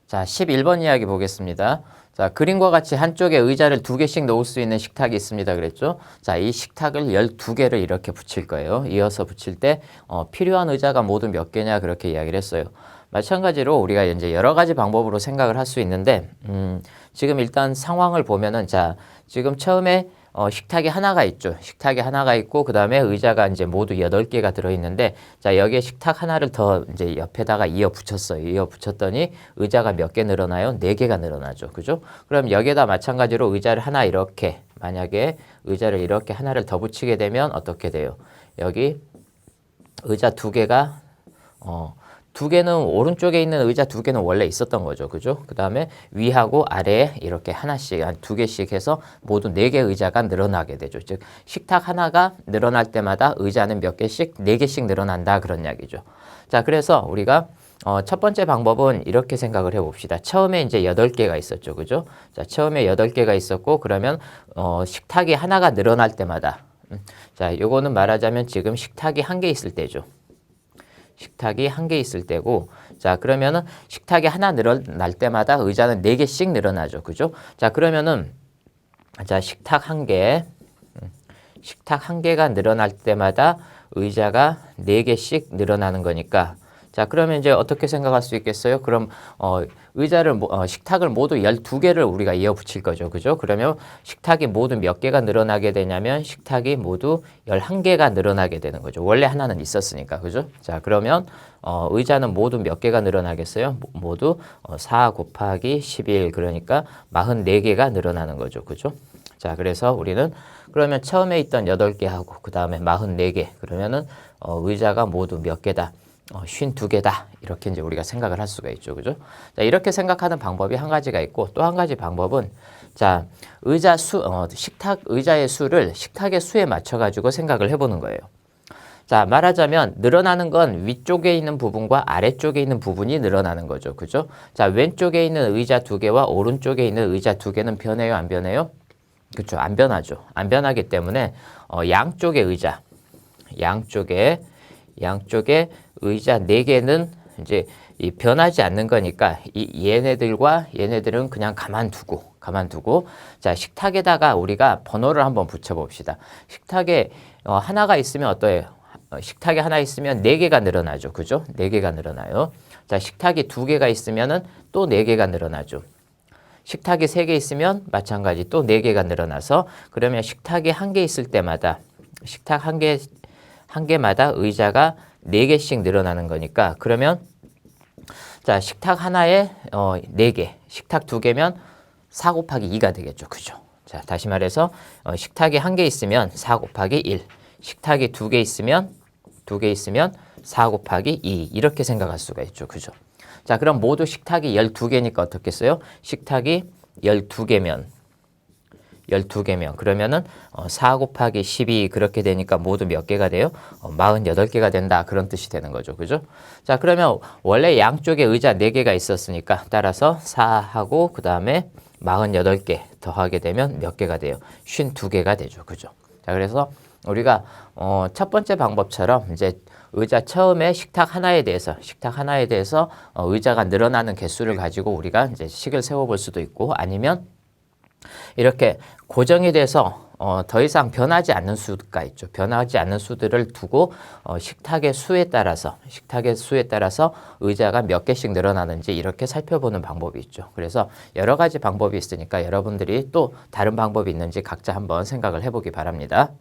자, 11번 이야기 보겠습니다. 자, 그림과 같이 한쪽에 의자를 2개씩 놓을 수 있는 식탁이 있습니다. 그랬죠? 자, 이 식탁을 12개를 이렇게 붙일 거예요. 이어서 붙일 때 필요한 의자가 모두 몇 개냐 그렇게 이야기를 했어요. 마찬가지로 우리가 이제 여러 가지 방법으로 생각을 할 수 있는데 지금 일단 상황을 보면은 자, 지금 처음에 식탁이 하나가 있죠. 식탁이 하나가 있고 그 다음에 의자가 이제 모두 8개가 들어있는데 자, 여기에 식탁 하나를 더 이제 옆에다가 이어 붙였어요. 이어 붙였더니 의자가 몇 개 늘어나요? 4개가 늘어나죠. 그죠? 그럼 여기에다 마찬가지로 의자를 하나 이렇게 만약에 의자를 이렇게 하나를 더 붙이게 되면 어떻게 돼요? 여기 의자 2개가 2개는 오른쪽에 있는 의자 2개는 원래 있었던 거죠. 그죠? 그 다음에 위하고 아래에 이렇게 하나씩, 한 2개씩 해서 모두 4개 의자가 늘어나게 되죠. 즉, 식탁 하나가 늘어날 때마다 의자는 몇 개씩, 4개씩 늘어난다. 그런 이야기죠. 자, 그래서 우리가 첫 번째 방법은 이렇게 생각을 해봅시다. 처음에 이제 8개가 있었죠. 그죠? 자, 처음에 8개가 있었고, 그러면 식탁이 하나가 늘어날 때마다 자, 요거는 말하자면 지금 식탁이 1개 있을 때죠. 식탁이 1개 있을 때고, 자, 그러면은 식탁이 하나 늘어날 때마다 의자는 4개씩 늘어나죠. 그죠? 자, 그러면은, 자, 식탁 1개가 늘어날 때마다 의자가 4개씩 늘어나는 거니까, 자, 그러면 이제 어떻게 생각할 수 있겠어요? 그럼 의자를 식탁을 모두 12개를 우리가 이어 붙일 거죠. 그죠? 그러면 식탁이 모두 몇 개가 늘어나게 되냐면 식탁이 모두 11개가 늘어나게 되는 거죠. 원래 하나는 있었으니까. 그죠? 자, 그러면 의자는 모두 몇 개가 늘어나겠어요? 모두 4 곱하기 11 그러니까 44개가 늘어나는 거죠. 그죠? 자, 그래서 우리는 그러면 처음에 있던 8개 하고 그 다음에 44개 그러면은 의자가 모두 몇 개다? 52개다. 이렇게 이제 우리가 생각을 할 수가 있죠. 그죠? 자, 이렇게 생각하는 방법이 한 가지가 있고 또 한 가지 방법은 자, 식탁 의자의 수를 식탁의 수에 맞춰 가지고 생각을 해 보는 거예요. 자, 말하자면 늘어나는 건 위쪽에 있는 부분과 아래쪽에 있는 부분이 늘어나는 거죠. 그죠? 자, 왼쪽에 있는 의자 2개와 오른쪽에 있는 의자 2개는 변해요, 안 변해요? 그렇죠. 안 변하죠. 안 변하기 때문에 양쪽의 의자 양쪽에 의자 4개는 이제 변하지 않는 거니까 얘네들은 그냥 가만두고 자, 식탁에다가 우리가 번호를 한번 붙여봅시다. 식탁에 하나가 있으면 어떠해요? 식탁이 하나 있으면 4개가 늘어나죠. 그죠? 4개가 늘어나요. 자, 식탁이 2개가 있으면은 또 4개가 늘어나죠. 식탁이 3개 있으면 마찬가지 또 4개가 늘어나서 그러면 식탁이 1개 있을 때마다 식탁 1개마다 의자가 4개씩 늘어나는 거니까 그러면 자, 식탁 하나에 4개, 식탁 2개면 4 곱하기 2가 되겠죠. 그죠? 자, 다시 말해서 식탁이 1개 있으면 4 곱하기 1, 식탁이 2개 있으면 4 곱하기 2 이렇게 생각할 수가 있죠. 그죠? 자, 그럼 모두 식탁이 12개니까 어떻겠어요? 식탁이 12개면 그러면은 4 곱하기 12 그렇게 되니까 모두 몇 개가 돼요? 48개가 된다. 그런 뜻이 되는 거죠. 그죠? 자, 그러면 원래 양쪽에 의자 4개가 있었으니까 따라서 4하고 그 다음에 48개 더하게 되면 몇 개가 돼요? 52개가 되죠. 그죠? 자, 그래서 우리가 첫 번째 방법처럼 이제 의자 처음에 식탁 하나에 대해서 의자가 늘어나는 개수를 가지고 우리가 이제 식을 세워볼 수도 있고 아니면 이렇게 고정이 돼서 더 이상 변하지 않는 수가 있죠. 변하지 않는 수들을 두고 식탁의 수에 따라서 의자가 몇 개씩 늘어나는지 이렇게 살펴보는 방법이 있죠. 그래서 여러 가지 방법이 있으니까 여러분들이 또 다른 방법이 있는지 각자 한번 생각을 해보기 바랍니다.